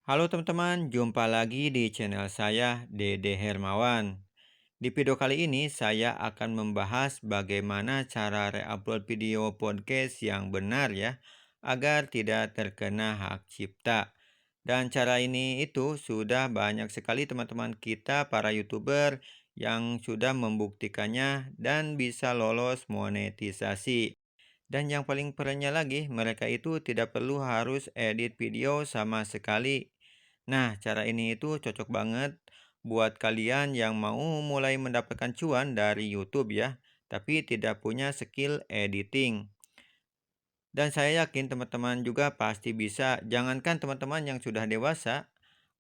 Halo teman-teman, jumpa lagi di channel saya, Dede Hermawan. Di video kali ini saya akan membahas bagaimana cara reupload video podcast yang benar ya, agar tidak terkena hak cipta. Dan cara ini itu sudah banyak sekali teman-teman kita para YouTuber yang sudah membuktikannya dan bisa lolos monetisasi. Dan yang paling kerennya lagi, mereka itu tidak perlu harus edit video sama sekali. Nah, cara ini itu cocok banget buat kalian yang mau mulai mendapatkan cuan dari YouTube ya, tapi tidak punya skill editing. Dan saya yakin teman-teman juga pasti bisa. Jangankan teman-teman yang sudah dewasa,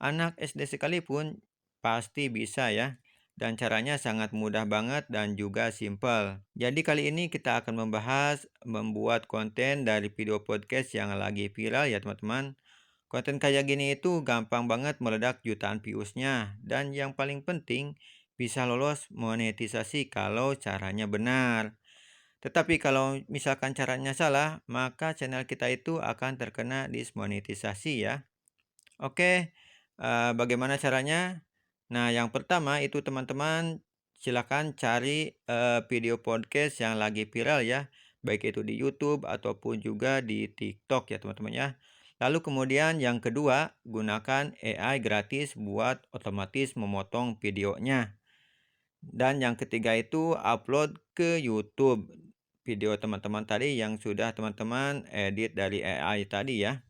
anak SD sekalipun pasti bisa ya. Dan caranya sangat mudah banget dan juga simple. Jadi kali ini kita akan membahas membuat konten dari video podcast yang lagi viral ya teman-teman. Konten kayak gini itu gampang banget meledak jutaan viewsnya. Dan yang paling penting bisa lolos monetisasi kalau caranya benar. Tetapi kalau misalkan caranya salah, maka channel kita itu akan terkena dismonetisasi ya. Oke, bagaimana caranya? Nah, yang pertama itu teman-teman silakan cari video podcast yang lagi viral ya, baik itu di YouTube ataupun juga di TikTok ya teman-teman ya. Lalu kemudian yang kedua, gunakan AI gratis buat otomatis memotong videonya. Dan yang ketiga itu upload ke YouTube video teman-teman tadi yang sudah teman-teman edit dari AI tadi ya.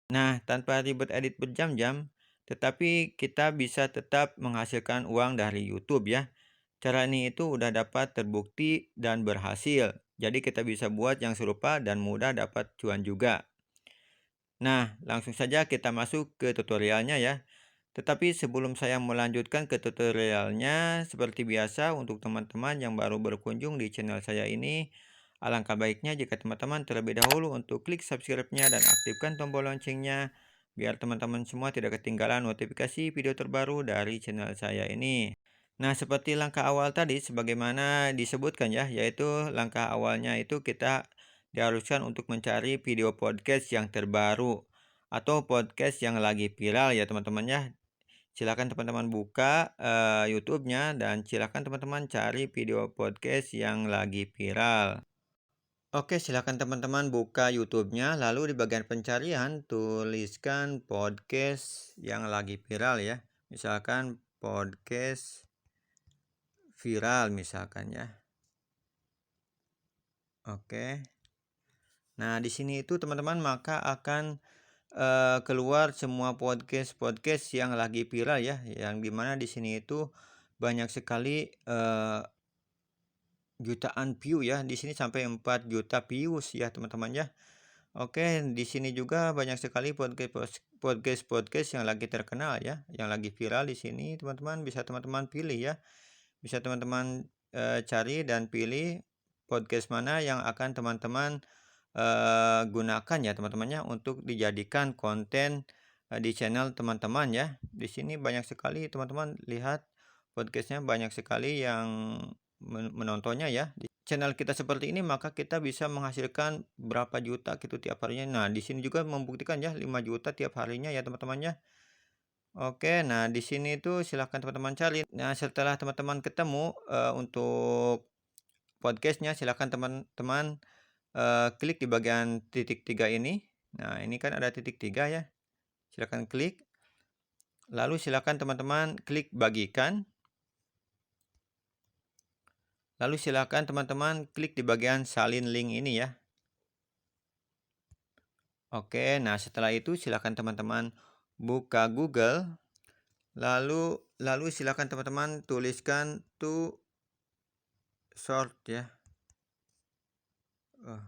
Nah, tanpa ribet edit berjam-jam, tetapi kita bisa tetap menghasilkan uang dari YouTube ya. Cara ini itu udah dapat terbukti dan berhasil. Jadi kita bisa buat yang serupa dan mudah dapat cuan juga. Nah, langsung saja kita masuk ke tutorialnya ya. Tetapi sebelum saya melanjutkan ke tutorialnya, seperti biasa untuk teman-teman yang baru berkunjung di channel saya ini, alangkah baiknya jika teman-teman terlebih dahulu untuk klik subscribe-nya dan aktifkan tombol loncengnya, biar teman-teman semua tidak ketinggalan notifikasi video terbaru dari channel saya ini. Nah, seperti langkah awal tadi, sebagaimana disebutkan ya, yaitu langkah awalnya itu kita diharuskan untuk mencari video podcast yang terbaru atau podcast yang lagi viral ya teman-teman ya. Silakan teman-teman buka YouTube-nya dan silakan teman-teman cari video podcast yang lagi viral. Oke, silakan teman-teman buka YouTube-nya, lalu di bagian pencarian tuliskan podcast yang lagi viral ya. Misalkan podcast viral misalkan ya. Oke. Nah, di sini itu teman-teman maka akan keluar semua podcast-podcast yang lagi viral ya, yang dimana di sini itu banyak sekali jutaan view ya. Di sini sampai 4 juta views ya teman-teman ya. Oke, di sini juga banyak sekali podcast-podcast yang lagi terkenal ya, yang lagi viral di sini teman-teman bisa teman-teman pilih ya. Bisa teman-teman cari dan pilih podcast mana yang akan teman-teman gunakan ya teman-temannya untuk dijadikan konten di channel teman-teman ya. Di sini banyak sekali teman-teman lihat podcastnya banyak sekali yang menontonnya ya. Di channel kita seperti ini maka kita bisa menghasilkan berapa juta gitu tiap harinya. Nah, di sini juga membuktikan ya 5 juta tiap harinya ya teman-temannya. Oke, nah di sini tuh silahkan teman-teman cari. Nah, setelah teman-teman ketemu untuk podcastnya, silahkan teman-teman klik di bagian titik 3 ini. Nah, ini kan ada titik 3 ya. Silakan klik. Lalu silakan teman-teman klik bagikan. Lalu silakan teman-teman klik di bagian salin link ini ya. Oke, nah setelah itu silakan teman-teman buka Google. Lalu silakan teman-teman tuliskan to short ya. Oh,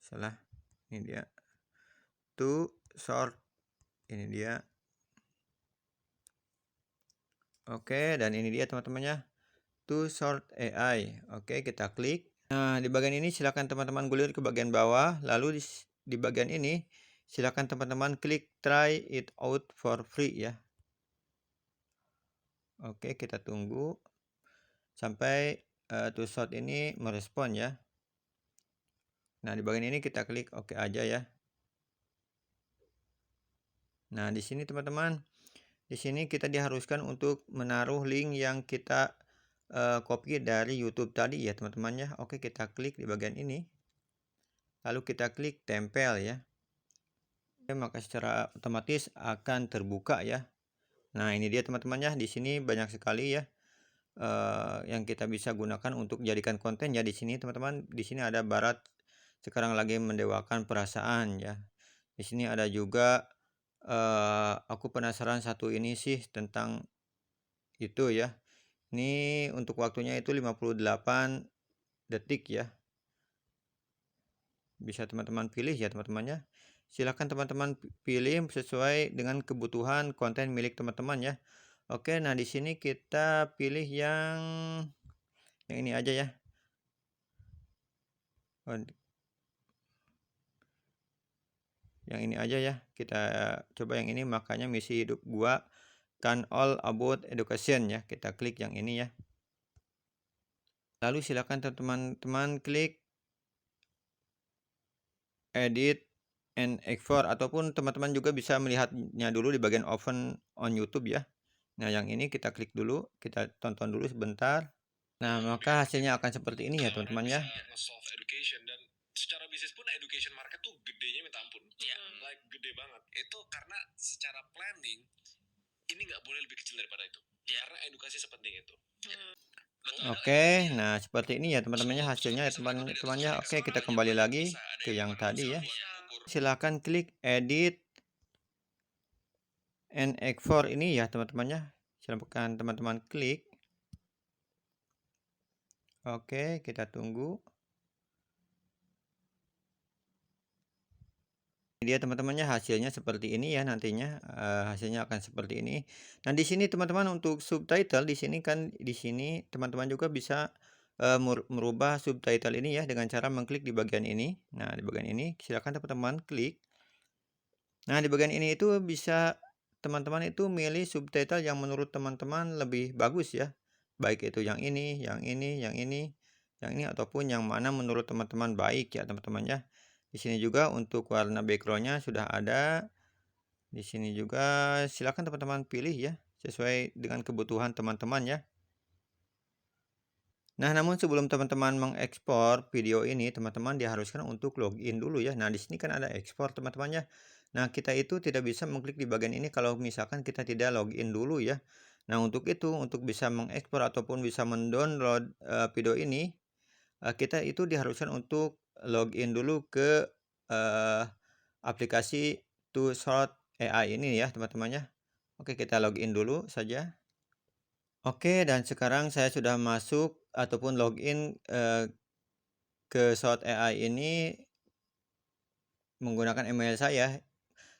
salah. Ini dia. To short. Ini dia. Oke, dan ini dia teman-temannya. To short AI. Oke, kita klik. Nah, di bagian ini silakan teman-teman gulir ke bagian bawah. Lalu di bagian ini silakan teman-teman klik try it out for free ya. Oke, kita tunggu sampai to short ini merespon ya. Nah, di bagian ini kita klik oke aja ya. Nah, di sini teman-teman, di sini kita diharuskan untuk menaruh link yang kita copy dari YouTube tadi ya teman-teman ya. Oke, kita klik di bagian ini. Lalu kita klik tempel ya. Oke, maka secara otomatis akan terbuka ya. Nah, ini dia teman-teman ya. Di sini banyak sekali ya yang kita bisa gunakan untuk jadikan konten ya di sini teman-teman. Di sini ada Barat sekarang lagi mendewakan perasaan ya. Di sini ada juga aku penasaran satu ini sih tentang itu ya. Ini untuk waktunya itu 58 detik ya. Bisa teman-teman pilih ya teman-teman ya. Silahkan teman-teman pilih sesuai dengan kebutuhan konten milik teman-teman ya. Oke, nah di sini kita pilih yang ini aja ya. Yang ini aja ya. Kita coba yang ini, makanya misi hidup gua kan all about education ya. Kita klik yang ini ya. Lalu silakan teman-teman klik edit and export, ataupun teman-teman juga bisa melihatnya dulu di bagian open on YouTube ya. Nah, yang ini kita klik dulu, kita tonton dulu sebentar. Nah, maka hasilnya akan seperti ini ya teman-teman ya. Nge-solve education, dan secara bisnis pun education market tuh gedenya minta ampun. Like gede banget. Itu karena secara planning ini nggak boleh lebih kecil daripada itu. Karena edukasi sepenting itu. Oke, nah seperti ini ya teman-temannya hasilnya ya teman-temannya. Oke, kita kembali lagi ke yang tadi ya. Silahkan klik edit and export ini ya teman-temannya. Silahkan teman-teman klik. Oke, kita tunggu. Ini dia teman-temannya hasilnya seperti ini ya nantinya, hasilnya akan seperti ini. Nah, di sini teman-teman untuk subtitle di sini kan di sini teman-teman juga bisa merubah subtitle ini ya dengan cara mengklik di bagian ini. Nah, di bagian ini silakan teman-teman klik. Nah, di bagian ini itu bisa teman-teman itu milih subtitle yang menurut teman-teman lebih bagus ya. Baik itu yang ini, yang ini, yang ini, yang ini, ataupun yang mana menurut teman-teman baik ya teman-teman ya. Di sini juga untuk warna backgroundnya sudah ada. Di sini juga silakan teman-teman pilih ya sesuai dengan kebutuhan teman-teman ya. Nah, namun sebelum teman-teman mengekspor video ini, teman-teman diharuskan untuk login dulu ya. Nah, di sini kan ada ekspor teman-teman ya. Nah, kita itu tidak bisa mengklik di bagian ini kalau misalkan kita tidak login dulu ya. Nah, untuk itu, untuk bisa mengekspor ataupun bisa mendownload video ini, kita itu diharuskan untuk login dulu ke aplikasi TwoShot AI ini ya teman-teman ya. Oke, kita login dulu saja. Oke, dan sekarang saya sudah masuk ataupun login ke Shout AI ini menggunakan email saya,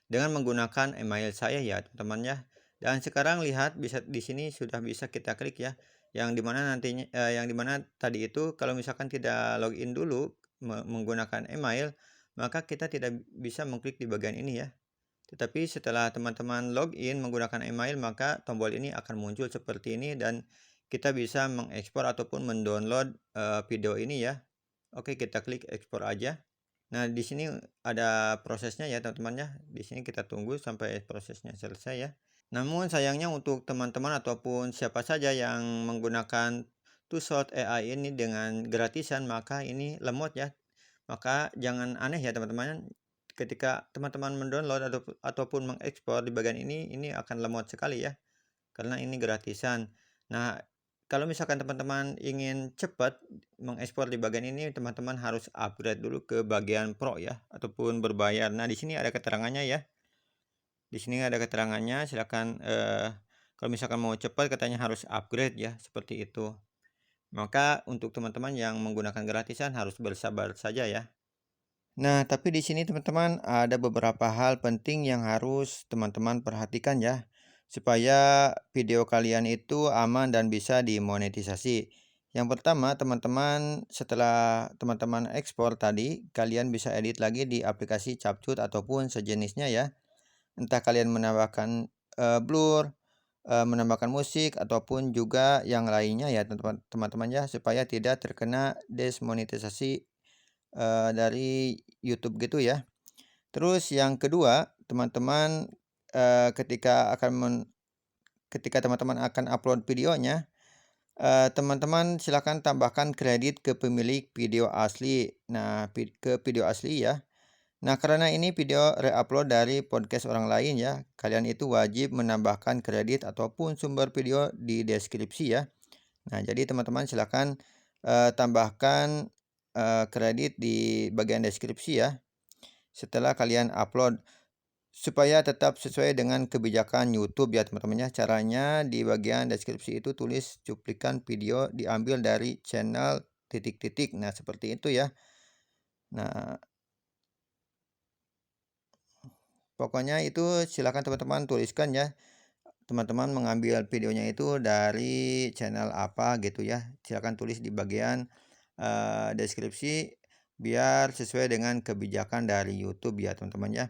dengan menggunakan email saya ya teman-teman ya. Dan sekarang lihat bisa di sini sudah bisa kita klik ya, yang dimana nantinya yang dimana tadi itu kalau misalkan tidak login dulu menggunakan email, maka kita tidak bisa mengklik di bagian ini ya. Tetapi setelah teman-teman login menggunakan email, maka tombol ini akan muncul seperti ini dan kita bisa mengekspor ataupun mendownload video ini ya. Oke, kita klik ekspor aja. Nah, di sini ada prosesnya ya teman-teman ya. Di sini kita tunggu sampai prosesnya selesai ya. Namun sayangnya untuk teman-teman ataupun siapa saja yang menggunakan TwoShot AI ini dengan gratisan, maka ini lemot ya. Maka jangan aneh ya teman-teman, ketika teman-teman mendownload ataupun mengekspor di bagian ini akan lemot sekali ya, karena ini gratisan. Nah, kalau misalkan teman-teman ingin cepat mengekspor di bagian ini, teman-teman harus upgrade dulu ke bagian Pro ya, ataupun berbayar. Nah, di sini ada keterangannya ya. Di sini ada keterangannya, silakan kalau misalkan mau cepat katanya harus upgrade ya, seperti itu. Maka untuk teman-teman yang menggunakan gratisan harus bersabar saja ya. Nah, tapi di sini teman-teman ada beberapa hal penting yang harus teman-teman perhatikan ya, supaya video kalian itu aman dan bisa dimonetisasi. Yang pertama, teman-teman setelah teman-teman ekspor tadi, kalian bisa edit lagi di aplikasi CapCut ataupun sejenisnya ya. Entah kalian menambahkan blur, menambahkan musik ataupun juga yang lainnya ya teman-teman ya, supaya tidak terkena demonetisasi dari YouTube gitu ya. Terus yang kedua, teman-teman ketika teman-teman akan upload videonya, teman-teman silakan tambahkan kredit ke pemilik video asli. Nah, ke video asli ya. Nah, karena ini video reupload dari podcast orang lain ya, kalian itu wajib menambahkan kredit ataupun sumber video di deskripsi ya. Nah, jadi teman-teman silakan tambahkan kredit di bagian deskripsi ya setelah kalian upload supaya tetap sesuai dengan kebijakan YouTube ya teman-teman ya. Caranya di bagian deskripsi itu tulis cuplikan video diambil dari channel titik-titik. Nah, seperti itu ya. Nah, pokoknya itu silakan teman-teman tuliskan ya. Teman-teman mengambil videonya itu dari channel apa gitu ya. Silakan tulis di bagian deskripsi biar sesuai dengan kebijakan dari YouTube ya teman-teman ya.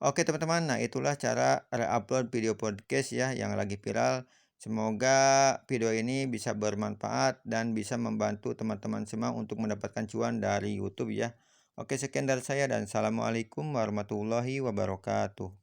Oke teman-teman, nah itulah cara reupload video podcast ya yang lagi viral. Semoga video ini bisa bermanfaat dan bisa membantu teman-teman semua untuk mendapatkan cuan dari YouTube ya. Oke, sekian dari saya dan assalamualaikum warahmatullahi wabarakatuh.